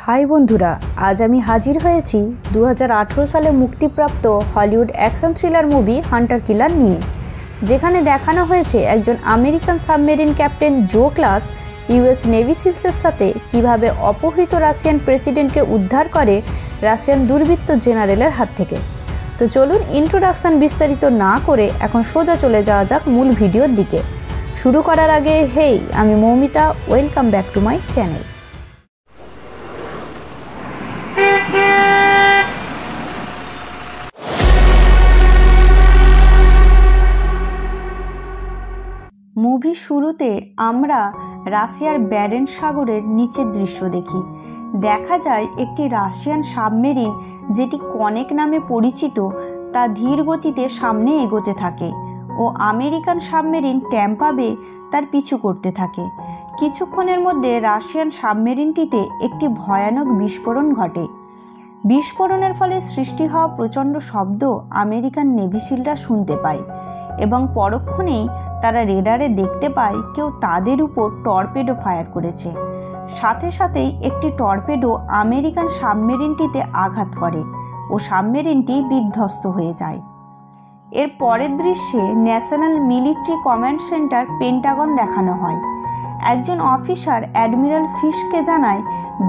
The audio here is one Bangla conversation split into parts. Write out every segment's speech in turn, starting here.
হাই বন্ধুরা, আজ আমি হাজির হয়েছি 2018 সালে মুক্তিপ্রাপ্ত Hollywood action thriller movie Hunter Killer নিয়ে, যেখানে দেখানো হয়েছে একজন American submarine captain Joe Glass US Navy সিলসের সাথে কিভাবে অপহৃত রাশিয়ান প্রেসিডেন্টকে উদ্ধার করে রাশিয়ান দুর্বৃত্ত জেনারেলের হাত থেকে। তো চলুন ইন্ট্রোডাকশন বিস্তারিত না করে এখন সোজা চলে যাওয়া যাক মূল ভিডিওর দিকে। শুরু করার আগে হেই, আমি Moumita, welcome back to my channel. মুভির শুরুতে আমরা রাশিয়ার ব্যারেন্ট সাগরের নিচের দৃশ্য দেখি। দেখা যায় একটি রাশিয়ান সাবমেরিন, যেটি কনেক নামে পরিচিত, তা ধীর গতিতে সামনে এগোতে থাকে ও আমেরিকান সাবমেরিন ট্যাম্পা বে তার পিছু করতে থাকে। কিছুক্ষণের মধ্যে রাশিয়ান সাবমেরিনটিতে একটি ভয়ানক বিস্ফোরণ ঘটে। বিস্ফোরণের ফলে সৃষ্টি হওয়া প্রচণ্ড শব্দ আমেরিকান নেভিসিলরা শুনতে পায় এবং পরক্ষণেই তারা রেডারে দেখতে পায় কেউ তাদের উপর টর্পেডো ফায়ার করেছে। সাথে সাথেই একটি টর্পেডো আমেরিকান সাবমেরিনটিতে আঘাত করে ও সাবমেরিনটি বিধ্বস্ত হয়ে যায়। এর পরের দৃশ্যে national military command centre Pentagon দেখানো হয়। একজন অফিসার অ্যাডমিরাল ফিশকে জানায়,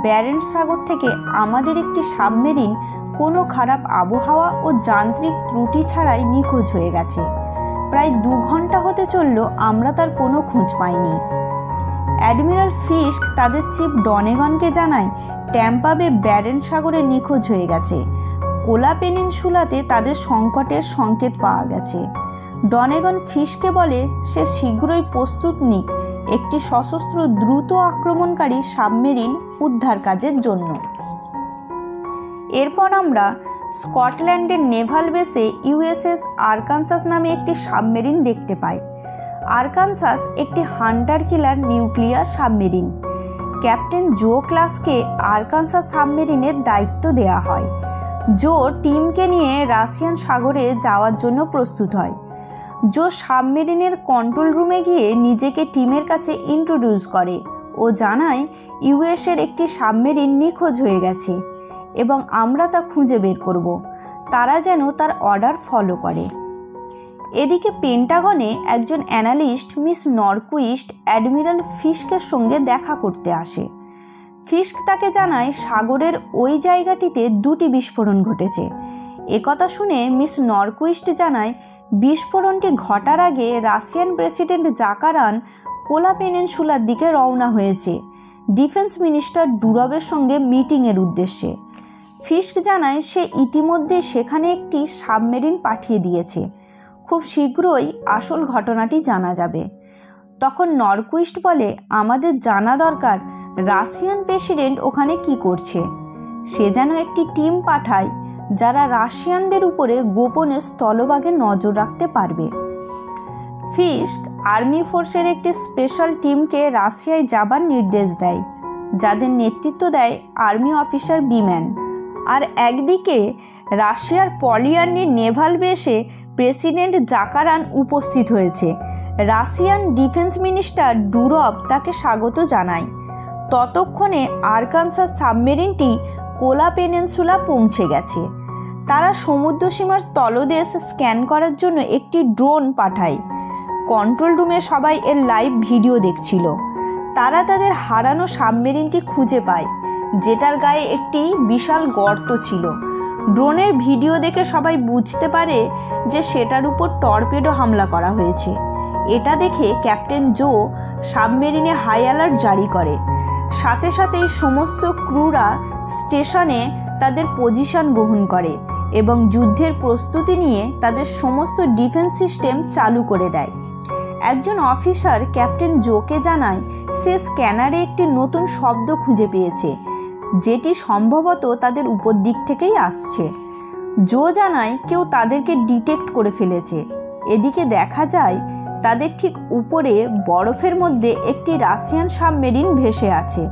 ব্যারেন্ট সাগর থেকে আমাদের একটি সাবমেরিন কোনো খারাপ আবহাওয়া ও যান্ত্রিক ত্রুটি ছাড়াই নিখোঁজ হয়ে গেছে। প্রায় 2 ঘন্টা হতে চলল, আমরা তার কোনো খোঁজ পাইনি। অ্যাডমিরাল ফিস্ক তাদের চিফ ডনেগনকে জানায়, ট্যাম্পা বে ব্যারেন্ট সাগরে নিখোঁজ হয়ে গেছে। কোলা পেনিনসুলাতে তাদের সংকটের সংকেত পাওয়া গেছে। ডনেগন ফিশকে বলে সে শীঘ্রই প্রস্তুত নিক একটি সশস্ত্র দ্রুত আক্রমণকারী সাবমেরিন উদ্ধার কাজের জন্য। এরপর আমরা স্কটল্যান্ডের নেভাল বেসে ইউএসএস আরকানসাস নামে একটি সাবমেরিন দেখতে পাই। আরকানসাস একটি হান্টার কিলার নিউক্লিয়ার সাবমেরিন। ক্যাপ্টেন জো ক্লাসকে আরকানসাস সাবমেরিনের দায়িত্ব দেওয়া হয়। জো টিমকে নিয়ে রাশিয়ান সাগরে যাওয়ার জন্য প্রস্তুত হয়। জো সাবমেরিনের কন্ট্রোল রুমে গিয়ে নিজেকে টিমের কাছে ইন্ট্রোডিউস করে ও জানায় ইউএসের একটি সাবমেরিন নিখোঁজ হয়ে গেছে এবং আমরা তা খুঁজে বের করব। তারা যেন তার অর্ডার ফলো করে। এদিকে পেন্টাগনে একজন অ্যানালিস্ট মিস নরকুইস্ট অ্যাডমিরাল ফিস্কের সঙ্গে দেখা করতে আসে। ফিস্ক তাকে জানায় সাগরের ওই জায়গাটিতে 2টি বিস্ফোরণ ঘটেছে। একথা শুনে মিস নরকুইস্ট জানায়, বিস্ফোরণটি ঘটার আগে রাশিয়ান প্রেসিডেন্ট জাকারান কোলা পেনিনসুলার দিকে রওনা হয়েছে ডিফেন্স মিনিস্টার ডুরবের সঙ্গে মিটিংয়ের উদ্দেশ্যে। ফিস্ক জানায় সে ইতিমধ্যে সেখানে একটি সাবমেরিন পাঠিয়ে দিয়েছে। খুব শীঘ্রই আসল ঘটনাটি জানা যাবে। তখন নরকুইস্ট বলে, আমাদের জানা দরকার রাশিয়ান প্রেসিডেন্ট ওখানে কি করছে। সে যেন একটি টিম পাঠায় যারা রাশিয়ানদের উপরে গোপনে স্থলভাগে নজর রাখতে পারবে। ফিস্ক আর্মি ফোর্সের একটি স্পেশাল টিমকে রাশিয়ায় যাবার নির্দেশ দেয়, যাদের নেতৃত্ব দেয় আর্মি অফিসার বিম্যান। আর একদিকে রাশিয়ার পলিয়ার্নির নেভাল বেসে প্রেসিডেন্ট জাকারান উপস্থিত হয়েছে। রাশিয়ান ডিফেন্স মিনিস্টার ডুরব তাকে স্বাগত জানায়। ততক্ষণে আরকানসাস সাবমেরিনটি কোলা পেনিনসুলা পৌঁছে গেছে। তারা সমুদ্রসীমার তলদেশ স্ক্যান করার জন্য একটি ড্রোন পাঠায়। কন্ট্রোল রুমে সবাই এর লাইভ ভিডিও দেখছিল। তারা তাদের হারানো সাবমেরিনটি খুঁজে পায়, যেটার গায়ে একটি বিশাল গর্ত ছিল। ড্রোনের ভিডিও দেখে সবাই বুঝতে পারে যে সেটার উপর টর্পেডো হামলা করা হয়েছে। এটা দেখে ক্যাপ্টেন জো সাবমেরিনে হাই অ্যালার্ট জারি করে। সাথে সাথেই সমস্ত ক্রুরা স্টেশনে তাদের পজিশন গ্রহণ করে এবং যুদ্ধের প্রস্তুতি নিয়ে তাদের সমস্ত ডিফেন্স সিস্টেম চালু করে দেয়। একজন অফিসার ক্যাপ্টেন জোকে জানায় সে স্ক্যানারে একটি নতুন শব্দ খুঁজে পেয়েছে, যেটি সম্ভবত তাদের উপর দিক থেকেই আসছে। জো জানায় কেউ তাদেরকে ডিটেক্ট করে ফেলেছে। এদিকে দেখা যায় তাদের ঠিক উপরে বরফের মধ্যে একটি রাশিয়ান সাবমেরিন ভেসে আছে।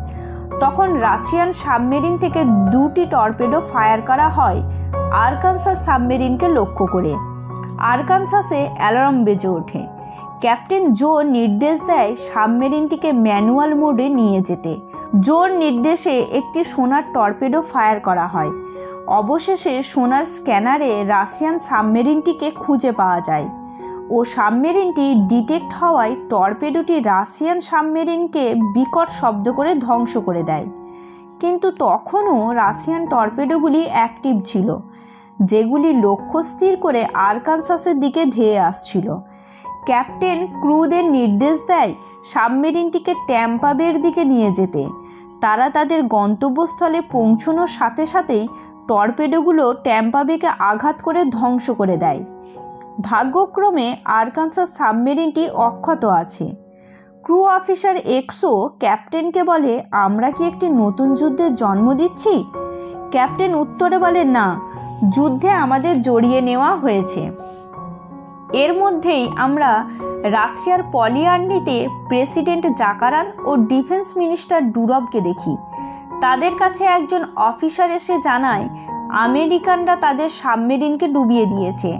তখন রাশিয়ান সাবমেরিন থেকে 2টি টর্পেডো ফায়ার করা হয় আরকানসাস সাবমেরিনকে লক্ষ্য করে। আরকানসাসে অ্যালার্ম বেজে ওঠে। ক্যাপ্টেন জো নির্দেশ দেয় সাবমেরিনটিকে ম্যানুয়াল মোডে নিয়ে যেতে। জোর নির্দেশে একটি সোনার টর্পেডো ফায়ার করা হয়। অবশেষে সোনার স্ক্যানারে রাশিয়ান সাবমেরিনটিকে খুঁজে পাওয়া যায় ও সাবমেরিনটি ডিটেক্ট হওয়ায় টর্পেডোটি রাশিয়ান সাবমেরিনকে বিকট শব্দ করে ধ্বংস করে দেয়। কিন্তু তখনও রাশিয়ান টর্পেডোগুলি অ্যাক্টিভ ছিল, যেগুলি লক্ষ্য স্থির করে আরকানসাসের দিকে ধেয়ে আসছিল। ক্যাপ্টেন ক্রুদের নির্দেশ দেয় সাবমেরিনটিকে ট্যাম্পা বের দিকে নিয়ে যেতে। তারা তাদের গন্তব্যস্থলে পৌঁছানোর সাথে সাথেই টর্পেডোগুলো ট্যাম্পা বেকে আঘাত করে ধ্বংস করে দেয়। ভাগ্যক্রমে আরকানসাস সাবমেরিনটি অক্ষত আছে। ক্রু অফিসার এক্সো ক্যাপ্টেনকে বলে, আমরা কি একটি নতুন যুদ্ধের জন্ম দিচ্ছি? ক্যাপ্টেন উত্তরে বলে, না, যুদ্ধে আমাদের জড়িয়ে নেওয়া হয়েছে। এর মধ্যেই আমরা রাশিয়ার পলিয়ার্নিতে প্রেসিডেন্ট জাকারান ও ডিফেন্স মিনিস্টার ডুরভকে দেখি। তাদের কাছে একজন অফিসার এসে জানায় আমেরিকানরা তাদের সাবমেরিনকে ডুবিয়ে দিয়েছে।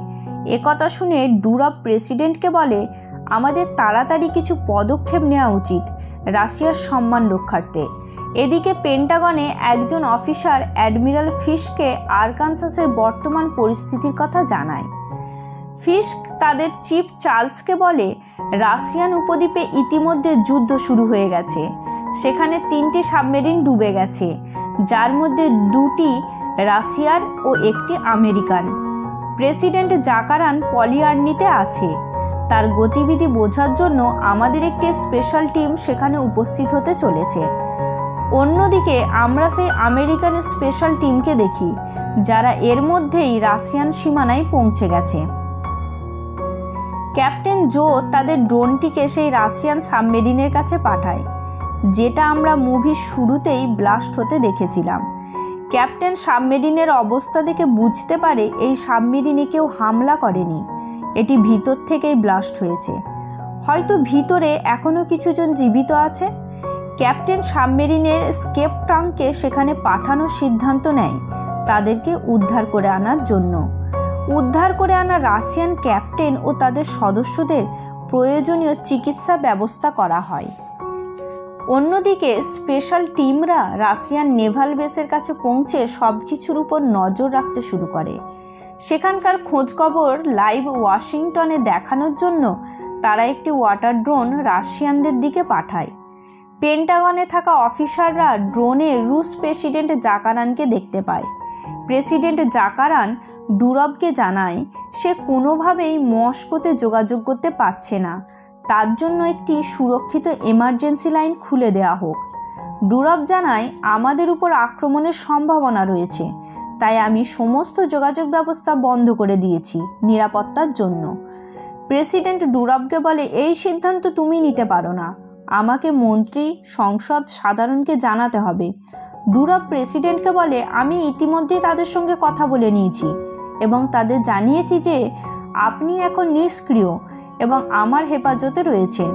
একথা শুনে ডুরভ প্রেসিডেন্টকে বলে, আমাদের তাড়াতাড়ি কিছু পদক্ষেপ নেওয়া উচিত রাশিয়ার সম্মান রক্ষার্থে। এদিকে পেন্টাগনে একজন অফিসার অ্যাডমিরাল ফিশকে আরকানসাসের বর্তমান পরিস্থিতির কথা জানায়। ফিস্ক তাদের চিফ চার্লসকে বলে, রাশিয়ান উপদ্বীপে ইতিমধ্যে যুদ্ধ শুরু হয়ে গেছে। সেখানে 3টি সাবমেরিন ডুবে গেছে, যার মধ্যে 2টি রাশিয়ার ও একটি আমেরিকান। প্রেসিডেন্ট জাকারান পলিয়ার্নিতে আছে। তার গতিবিধি বোঝার জন্য আমাদের একটি স্পেশাল টিম সেখানে উপস্থিত হতে চলেছে। অন্যদিকে আমরা সেই আমেরিকান স্পেশাল টিমকে দেখি, যারা এর মধ্যেই রাশিয়ান সীমানায় পৌঁছে গেছে। ক্যাপ্টেন জো তাদের ড্রোনটিকে সেই রাশিয়ান সাবমেরিনের কাছে পাঠায়, যেটা আমরা মুভির শুরুতেই ব্লাস্ট হতে দেখেছিলাম। ক্যাপ্টেন সাবমেরিনের অবস্থা দেখে বুঝতে পারে এই সাবমেরিনে কেউ হামলা করেনি, এটি ভিতর থেকেই ব্লাস্ট হয়েছে। হয়তো ভিতরে এখনও কিছুজন জীবিত আছে। ক্যাপ্টেন সাবমেরিনের স্কেপ ট্যাঙ্ককে সেখানে পাঠানোর সিদ্ধান্ত নেয় তাদেরকে উদ্ধার করে আনার জন্য। উদ্ধার করে আনা রাশিয়ান ক্যাপ্টেন ও তাদের সদস্যদের প্রয়োজনীয় চিকিৎসা ব্যবস্থা করা হয়। অন্যদিকে স্পেশাল টিমরা রাশিয়ান নেভাল বেসের কাছে পৌঁছে সব কিছুর উপর নজর রাখতে শুরু করে। সেখানকার খোঁজখবর লাইভ ওয়াশিংটনে দেখানোর জন্য তারা একটি ওয়াটার ড্রোন রাশিয়ানদের দিকে পাঠায়। পেন্টাগনে থাকা অফিসাররা ড্রোনে রুশ প্রেসিডেন্ট জাকারানকে দেখতে পায়। প্রেসিডেন্ট জাকারান ডুরভকে জানায় সে কোনোভাবেই মস্কোতে যোগাযোগ করতে পারছে না, তার জন্য একটি সুরক্ষিত এমার্জেন্সি লাইন খুলে দেওয়া হোক। ডুরভ জানায়, আমাদের উপর আক্রমণের সম্ভাবনা রয়েছে, তাই আমি সমস্ত যোগাযোগ ব্যবস্থা বন্ধ করে দিয়েছি নিরাপত্তার জন্য। প্রেসিডেন্ট ডুরভকে বলে, এই সিদ্ধান্ত তুমি নিতে পারো না, আমাকে মন্ত্রী, সংসদ, সাধারণকে জানাতে হবে। ডুরভ প্রেসিডেন্টকে বলে, আমি ইতিমধ্যেই তাদের সঙ্গে কথা বলে নিয়েছি এবং তাদের জানিয়েছি যে আপনি এখন নিষ্ক্রিয় এবং আমার হেফাজতে রয়েছেন।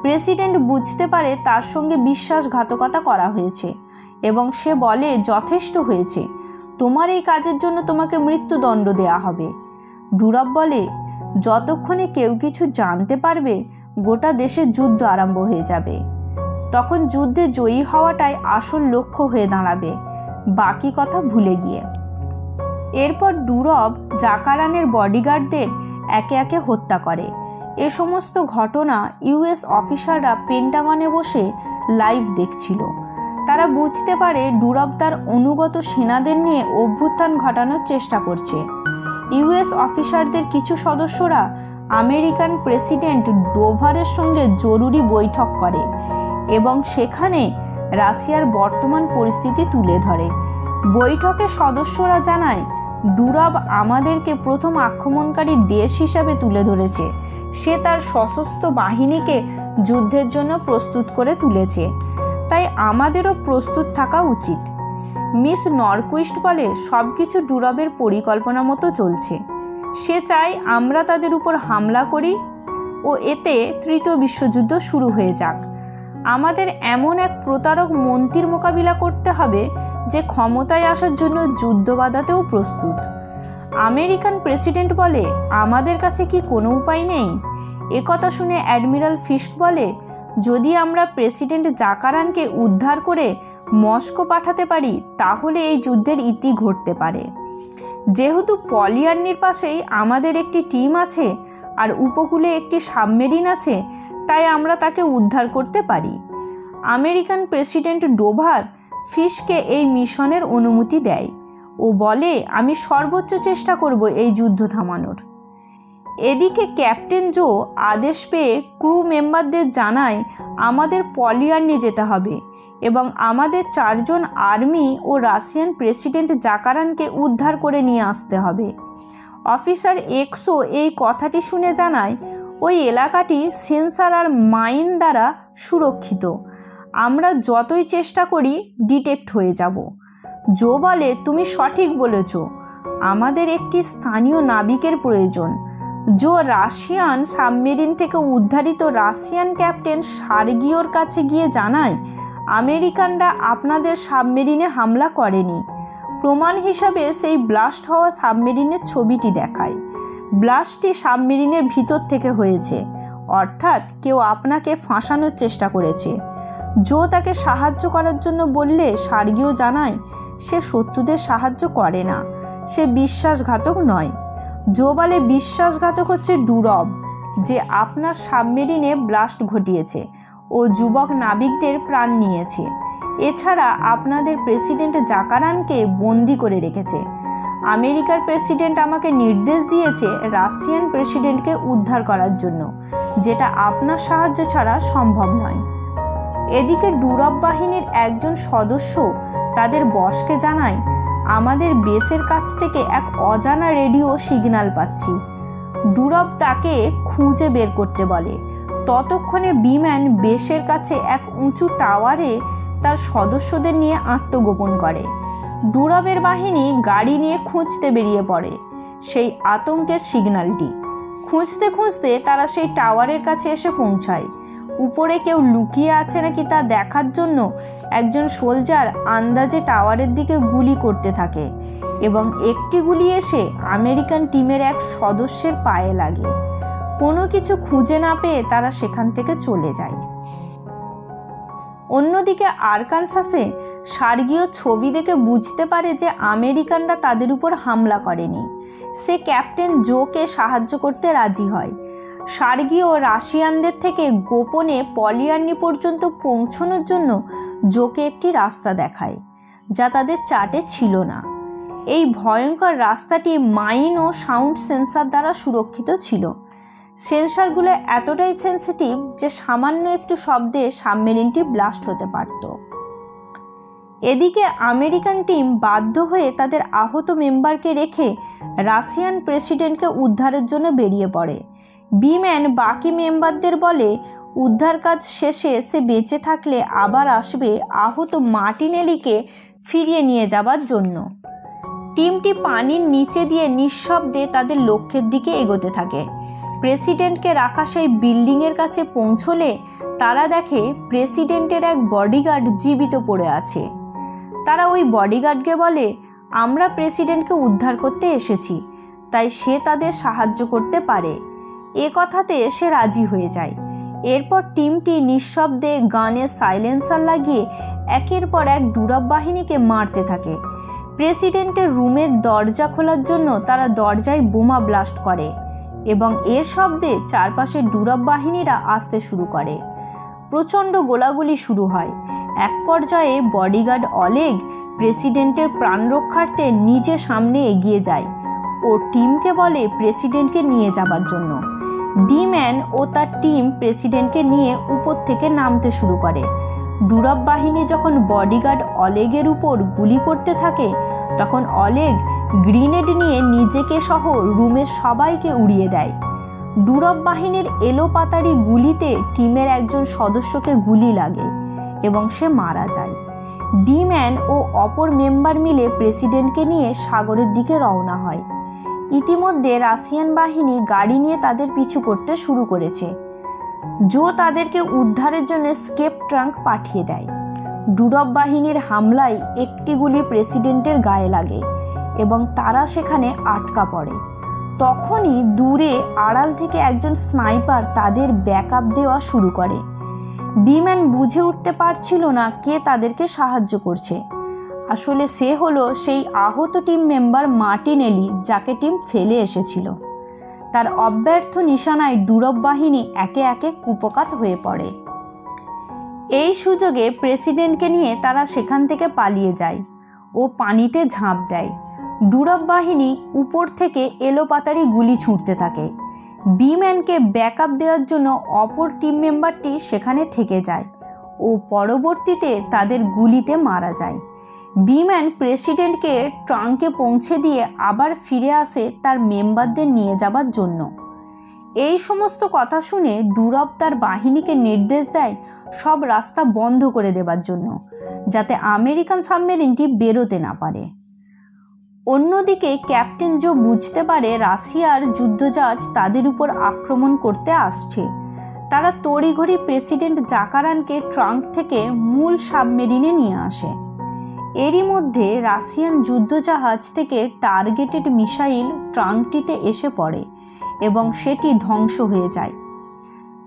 প্রেসিডেন্ট বুঝতে পারে তার সঙ্গে বিশ্বাসঘাতকতা করা হয়েছে এবং সে বলে, যথেষ্ট হয়েছে, তোমার এই কাজের জন্য তোমাকে মৃত্যুদণ্ড দেওয়া হবে। ডুরভ বলে, যতক্ষণে কেউ কিছু জানতে পারবে গোটা দেশে যুদ্ধ আরম্ভ হয়ে যাবে। তখন যুদ্ধে জয়ী হওয়াটাই আসল লক্ষ্য হয়ে দাঁড়াবে, বাকি কথা ভুলে গিয়ে। এরপর ডুরভ জাকারানের বডিগার্ডদের একে একে হত্যা করে। এ সমস্ত ঘটনা ইউএস অফিসাররা পেন্টাগনে বসে লাইভ দেখছিল। তারা বুঝতে পারে ডুরভ তার অনুগত সেনাদের নিয়ে অভ্যুত্থান ঘটানোর চেষ্টা করছে। ইউএস অফিসারদের কিছু সদস্যরা আমেরিকান প্রেসিডেন্ট ডোভারের সঙ্গে জরুরি বৈঠক করে এবং সেখানে রাশিয়ার বর্তমান পরিস্থিতি তুলে ধরে। বৈঠকে সদস্যরা জানায়, ডুরভ আমাদেরকে প্রথম আক্রমণকারী দেশ হিসাবে তুলে ধরেছে। সে তার সশস্ত্র বাহিনীকে যুদ্ধের জন্য প্রস্তুত করে তুলেছে, তাই আমাদেরও প্রস্তুত থাকা উচিত। মিস নরকুইস্ট বলে, সব কিছু ডুরভের পরিকল্পনা মতো চলছে। সে চায় আমরা তাদের উপর হামলা করি ও এতে তৃতীয় বিশ্বযুদ্ধ শুরু হয়ে যাক। আমাদের এমন এক প্রতারক মন্ত্রীর মোকাবিলা করতে হবে যে ক্ষমতায় আসার জন্য যুদ্ধ বাঁধাতেও প্রস্তুত। আমেরিকান প্রেসিডেন্ট বলে, আমাদের কাছে কি কোনো উপায় নেই? একথা শুনে অ্যাডমিরাল ফিস্ক বলে, যদি আমরা প্রেসিডেন্ট জাকারানকে উদ্ধার করে মস্কো পাঠাতে পারি তাহলে এই যুদ্ধের ইতি ঘটতে পারে। যেহেতু পলিয়ার্নির পাশেই আমাদের একটি টিম আছে আর উপকূলে একটি সাবমেরিন আছে, তাই আমরা তাকে উদ্ধার করতে পারি। আমেরিকান প্রেসিডেন্ট ডোভার ফিশকে এই মিশনের অনুমতি দেয় ও বলে, আমি সর্বোচ্চ চেষ্টা করব এই যুদ্ধ থামানোর। এদিকে ক্যাপ্টেন জো আদেশ পেয়ে ক্রু মেম্বারদের জানায় আমাদের পলিয়ার্নি যেতে হবে এবং আমাদের 4 জন আর্মি ও রাশিয়ান প্রেসিডেন্ট জাকারানকে উদ্ধার করে নিয়ে আসতে হবে। অফিসার এক্সও এই কথাটি শুনে জানায়, ওই এলাকাটি সেন্সার আর মাইন দ্বারা সুরক্ষিত, আমরা যতই চেষ্টা করি ডিটেক্ট হয়ে যাব। জো বলে, তুমি সঠিক বলেছ, আমাদের একটি স্থানীয় নাবিকের প্রয়োজন। জো রাশিয়ান সাবমেরিন থেকে উদ্ধারিত রাশিয়ান ক্যাপ্টেন সার্গিওর কাছে গিয়ে জানায়, আমেরিকানরা আপনাদের সাবমেরিনে হামলা করেনি। প্রমাণ হিসাবে সেই ব্লাস্ট হওয়া সাবমেরিনের ছবিটি দেখায়। ব্লাস্টটি সাবমেরিনের ভিতর থেকে হয়েছে, অর্থাৎ কেউ আপনাকে ফাঁসানোর চেষ্টা করেছে। জো তাকে সাহায্য করার জন্য বললে সার্গিও জানায়, সে শত্রুদের সাহায্য করে না, সে বিশ্বাসঘাতক নয়। জো বলে, বিশ্বাসঘাতক হচ্ছে ডুরব, যে আপনার সাবমেরিনে ব্লাস্ট ঘটিয়েছে ও যুবক নাবিকদের প্রাণ নিয়েছে। এছাড়া আপনাদের প্রেসিডেন্ট জাকারানকে বন্দি করে রেখেছে। আমেরিকার প্রেসিডেন্ট আমাকে নির্দেশ দিয়েছে রাশিয়ান প্রেসিডেন্টকে উদ্ধার করার জন্য, যেটা আপনার সাহায্য ছাড়া সম্ভব নয়। এদিকে ডুরব বাহিনীর একজন সদস্য তাদের বসকে জানায়, আমাদের বেসের কাছ থেকে এক অজানা রেডিও সিগন্যাল পাচ্ছি। ডুরব তাকে খুঁজে বের করতে বলে। ততক্ষণে বিম্যান বেসের কাছে এক উঁচু টাওয়ারে তার সদস্যদের নিয়ে আত্মগোপন করে। ডুরবের বাহিনী গাড়ি নিয়ে খুঁজতে বেরিয়ে পড়ে সেই আতঙ্কের সিগন্যালটি। খুঁজতে খুঁজতে তারা সেই টাওয়ারের কাছে এসে পৌঁছায়। উপরে কেউ লুকিয়ে আছে নাকি তা দেখার জন্য একজন সোলজার আন্দাজে টাওয়ারের দিকে গুলি করতে থাকে এবং একটি গুলি এসে আমেরিকান টিমের এক সদস্যের পায়ে লাগে। কোনো কিছু খুঁজে না পেয়ে তারা সেখান থেকে চলে যায়। অন্যদিকে আরকানসাসে সার্গিও ছবি দেখে বুঝতে পারে যে আমেরিকানরা তাদের উপর হামলা করেনি। সে ক্যাপ্টেন জোকে সাহায্য করতে রাজি হয়। সার্গিও রাশিয়ানদের থেকে গোপনে পলিয়ার্নি পর্যন্ত পৌঁছানোর জন্য জোকে একটি রাস্তা দেখায়, যা তাদের চার্টে ছিল না। এই ভয়ঙ্কর রাস্তাটি মাইন ও সাউন্ড সেন্সার দ্বারা সুরক্ষিত ছিল। সেন্সারগুলো এতটাই সেন্সিটিভ যে সামান্য একটু শব্দে সাবমেরিনটি ব্লাস্ট হতে পারত। এদিকে আমেরিকান টিম বাধ্য হয়ে তাদের আহত মেম্বারকে রেখে রাশিয়ান প্রেসিডেন্টকে উদ্ধারের জন্য বেরিয়ে পড়ে। বিম্যান বাকি মেম্বারদের বলে, উদ্ধার কাজ শেষে সে বেঁচে থাকলে আবার আসবে আহত মার্টিনেলিকে ফিরিয়ে নিয়ে যাবার জন্য। টিমটি পানির নিচে দিয়ে নিঃশব্দে তাদের লক্ষ্যের দিকে এগোতে থাকে। প্রেসিডেন্টকে রাখা সেই বিল্ডিংয়ের কাছে পৌঁছলে তারা দেখে প্রেসিডেন্টের এক বডিগার্ড জীবিত পড়ে আছে। তারা ওই বডিগার্ডকে বলে, আমরা প্রেসিডেন্টকে উদ্ধার করতে এসেছি, তাই সে তাদের সাহায্য করতে পারে। এ কথাতে সে রাজি হয়ে যায়। এরপর টিমটি নিঃশব্দে গানের সাইলেন্সার লাগিয়ে একের পর এক ডুরব বাহিনীকে মারতে থাকে। প্রেসিডেন্টের রুমের দরজা খোলার জন্য তারা দরজায় বোমা ব্লাস্ট করে এবং এর শব্দে চারপাশের ডুরব বাহিনীরা আসতে শুরু করে। প্রচণ্ড গোলাগুলি শুরু হয়। এক পর্যায়ে বডিগার্ড অলেগ প্রেসিডেন্টের প্রাণ রক্ষার্থে নিজে সামনে এগিয়ে যায় ও টিমকে বলে প্রেসিডেন্টকে নিয়ে যাবার জন্য। বিম্যান ও তার টিম প্রেসিডেন্টকে নিয়ে উপর থেকে নামতে শুরু করে। ডুরব বাহিনী যখন বডিগার্ড অলেগের উপর গুলি করতে থাকে তখন অলেগ গ্রিনেড নিয়ে নিজেকে সহ রুমের সবাইকে উড়িয়ে দেয়। ডুরব বাহিনীর এলোপাতাড়ি গুলিতে টিমের একজন সদস্যকে গুলি লাগে এবং সে মারা যায়। বিম্যান ও অপর মেম্বার মিলে প্রেসিডেন্টকে নিয়ে সাগরের দিকে রওনা হয়। ইতিমধ্যে রাশিয়ান বাহিনী গাড়ি নিয়ে তাদের পিছু করতে শুরু করেছে। জো তাদেরকে উদ্ধারের জন্য স্কেপ ট্রাঙ্ক পাঠিয়ে দেয়। ডুরব বাহিনীর হামলায় একটি গুলি প্রেসিডেন্টের গায়ে লাগে এবং তারা সেখানে আটকা পড়ে। তখনই দূরে আড়াল থেকে একজন স্নাইপার তাদের ব্যাকআপ দেওয়া শুরু করে। বিম্যান বুঝে উঠতে পারছিল না কে তাদেরকে সাহায্য করছে। আসলে সে হলো সেই আহত টিম মেম্বার মার্টিনেলি, যাকে টিম ফেলে এসেছিল। তার অব্যর্থ নিশানায় ডুরব বাহিনী একে একে কুপকাত হয়ে পড়ে। এই সুযোগে প্রেসিডেন্টকে নিয়ে তারা সেখান থেকে পালিয়ে যায় ও পানিতে ঝাঁপ দেয়। ডুরব বাহিনী উপর থেকে এলোপাতাড়ি গুলি ছুঁড়তে থাকে। বিম্যানকে ব্যাকআপ দেওয়ার জন্য অপর টিম মেম্বারটি সেখানে থেকে যায় ও পরবর্তীতে তাদের গুলিতে মারা যায়। বিম্যান প্রেসিডেন্টকে ট্রাঙ্কে পৌঁছে দিয়ে আবার ফিরে আসে তার মেম্বারদের নিয়ে যাবার জন্য। এই সমস্ত কথা শুনে ডুরব তার বাহিনীকে নির্দেশ দেয় সব রাস্তা বন্ধ করে দেবার জন্য, যাতে আমেরিকান সাবমেরিনটি বেরোতে না পারে। অন্যদিকে ক্যাপ্টেন জো বুঝতে পারে রাশিয়ার যুদ্ধজাহাজ তাদের উপর আক্রমণ করতে আসছে। তারা তড়িঘড়ি প্রেসিডেন্ট জাকারানকে ট্রাঙ্ক থেকে মূল সাবমেরিনে নিয়ে আসে। এরই মধ্যে রাশিয়ান যুদ্ধজাহাজ থেকে টার্গেটেড মিসাইল ট্রাঙ্কটিতে এসে পড়ে এবং সেটি ধ্বংস হয়ে যায়।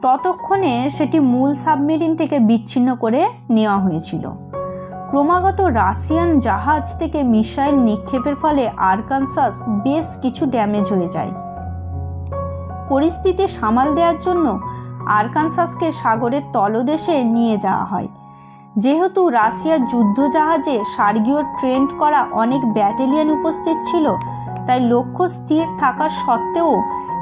ততক্ষণে সেটি মূল সাবমেরিন থেকে বিচ্ছিন্ন করে নেওয়া হয়েছিল। ক্রমাগত রাশিয়ান জাহাজ থেকে মিসাইল নিক্ষেপের ফলে আরকানসাস বেশ কিছু ড্যামেজ হয়ে যায়। পরিস্থিতি সামাল দেওয়ার জন্য আরকানসাসকে সাগরের তলদেশে নিয়ে যাওয়া হয়। যেহেতু রাশিয়ার যুদ্ধজাহাজে সার্গীয় ট্রেন্ড করা অনেক ব্যাটালিয়ন উপস্থিত ছিল, তাই লক্ষ্য স্থির থাকা সত্ত্বেও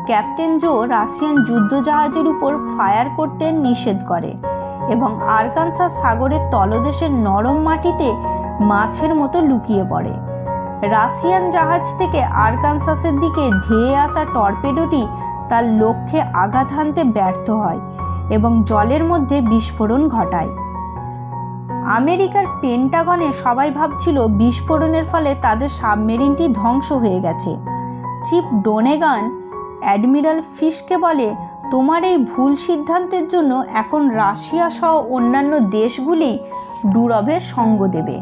ক্যাপ্টেন জো রাশিয়ান যুদ্ধজাহাজের উপর ফায়ার করতে নিষেধ করে এবং আরকানসাস সাগরের তলদেশের নরম মাটিতে মাছের মতো লুকিয়ে পড়ে। রাশিয়ান জাহাজ থেকে আরকানসাসের দিকে ধেয়ে আসা টর্পেডোটি তার লক্ষ্যে আঘাত হানতে ব্যর্থ হয় এবং জলের মধ্যে বিস্ফোরণ ঘটায়। আমেরিকার পেন্টাগনে সবাই ভাবছিল বিস্ফোরণের ফলে তাদের সাবমেরিনটি ধ্বংস হয়ে গেছে। চিফ ডোনেগান অ্যাডমিরাল ফিশকে বলে, তোমার এই ভুল সিদ্ধান্তের জন্য এখন রাশিয়া সহ অন্যান্য দেশগুলি ডুরবের সঙ্গ দেবে।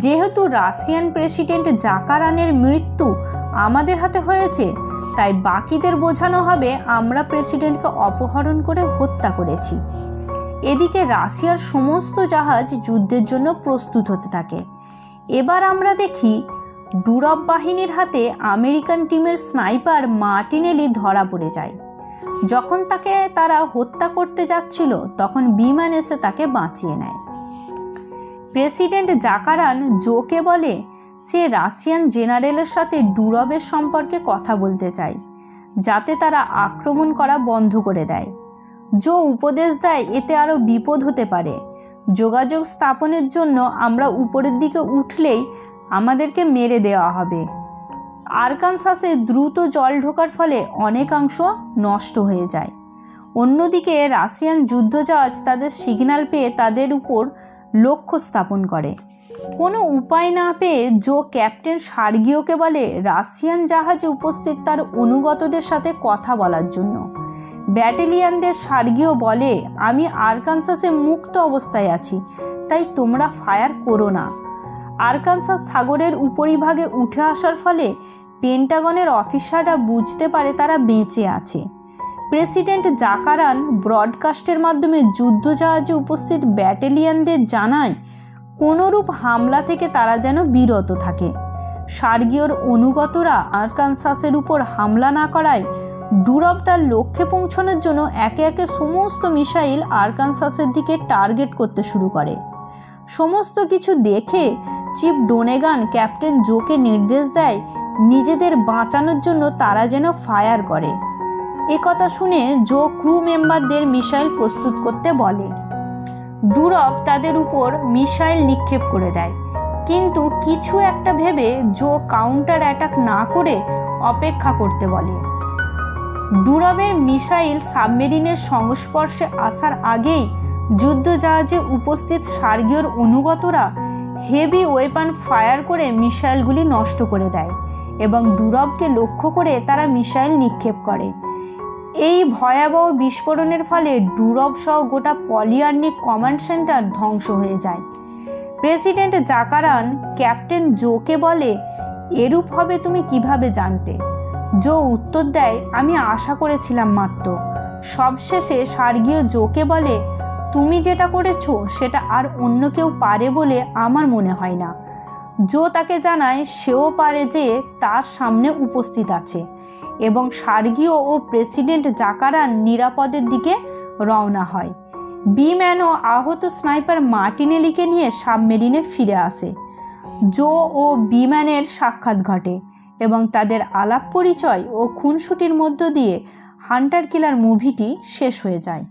যেহেতু রাশিয়ান প্রেসিডেন্ট জাকারানের মৃত্যু আমাদের হাতে হয়েছে, তাই বাকিদের বোঝানো হবে আমরা প্রেসিডেন্টকে অপহরণ করে হত্যা করেছি। এদিকে রাশিয়ার সমস্ত জাহাজ যুদ্ধের জন্য প্রস্তুত হতে থাকে। এবার আমরা দেখি ডুরব বাহিনীর হাতে আমেরিকান টিমের স্নাইপার মার্টিনেলি ধরা পড়ে যায়। যখন তাকে তারা হত্যা করতে যাচ্ছিল, তখন বিমান এসে তাকে বাঁচিয়ে নেয়। প্রেসিডেন্ট জাকারান জোকে বলে সে রাশিয়ান জেনারেলের সাথে ডুরবের সম্পর্কে কথা বলতে চায়, যাতে তারা আক্রমণ করা বন্ধ করে দেয়। জো উপদেশ দেয় এতে আরও বিপদ হতে পারে। যোগাযোগ স্থাপনের জন্য আমরা উপরের দিকে উঠলেই আমাদেরকে মেরে দেওয়া হবে। আরকানসাসে দ্রুত জল ঢোকার ফলে অনেকাংশ নষ্ট হয়ে যায়। অন্যদিকে রাশিয়ান যুদ্ধজাহাজ তাদের সিগন্যাল পেয়ে তাদের উপর লক্ষ্য স্থাপন করে। কোনো উপায় না পেয়ে জো ক্যাপ্টেন সার্গীয়কে বলে রাশিয়ান জাহাজে উপস্থিত তার অনুগতদের সাথে কথা বলার জন্য। ব্যাটালিয়নদের সার্গীয় বলে, আমি আরকানসাসে মুক্ত অবস্থায় আছি, তাই তোমরা ফায়ার করো না। আরকানসাস সাগরের উপরিভাগে উঠে আসার ফলে পেন্টাগনের অফিসাররা বুঝতে পারে তারা বেঁচে আছে। প্রেসিডেন্ট জাকারান ব্রডকাস্টের মাধ্যমে যুদ্ধজাহাজে উপস্থিত ব্যাটালিয়নদের জানায় কোনোরূপ হামলা থেকে তারা যেন বিরত থাকে। সার্গীয়র অনুগতরা আরকানসাসের উপর হামলা না করায় ডুরব তার লক্ষ্যে পৌঁছানোর জন্য একে একে সমস্ত মিসাইল আরকানসাসের দিকে টার্গেট করতে শুরু করে। সমস্ত কিছু দেখে চিফ ডোনেগান ক্যাপ্টেন জোকে নির্দেশ দেয় নিজেদের বাঁচানোর জন্য তারা যেন ফায়ার করে। একথা শুনে জো ক্রু মেম্বারদের মিসাইল প্রস্তুত করতে বলে। ডুরব তাদের উপর মিসাইল নিক্ষেপ করে দেয়, কিন্তু কিছু একটা ভেবে জো কাউন্টার অ্যাটাক না করে অপেক্ষা করতে বলে। ডুরবের মিসাইল সাবমেরিনের সংস্পর্শে আসার আগেই যুদ্ধজাহাজে উপস্থিত সার্গীয়র অনুগতরা হেভি ওয়েপন ফায়ার করে মিসাইলগুলি নষ্ট করে দেয় এবং ডুরবকে লক্ষ্য করে তারা মিসাইল নিক্ষেপ করে। এই ভয়াবহ বিস্ফোরণের ফলে ডুরব সহ গোটা পলিআর্নিক কমান্ড সেন্টার ধ্বংস হয়ে যায়। প্রেসিডেন্ট জাকারান ক্যাপ্টেন জোকে বলে, এরূপ হবে তুমি কিভাবে জানতে? জো উত্তর দেয়, আমি আশা করেছিলাম মাত্র। সবশেষে সার্গিও জোকে বলে, তুমি যেটা করেছো সেটা আর অন্য কেউ পারে বলে আমার মনে হয় না। জো তাকে জানায় সেও পারে যে তার সামনে উপস্থিত আছে, এবং সার্গিও ও প্রেসিডেন্ট জাকারান নিরাপদের দিকে রওনা হয়। বিম্যানও আহত স্নাইপার মার্টিনেলিকে নিয়ে সাবমেরিনে ফিরে আসে। জো ও বিম্যানের সাক্ষাৎ ঘটে এবং তাদের আলাপ পরিচয় ও খুনসুটির মধ্য দিয়ে হান্টার কিলার মুভিটি শেষ হয়ে যায়।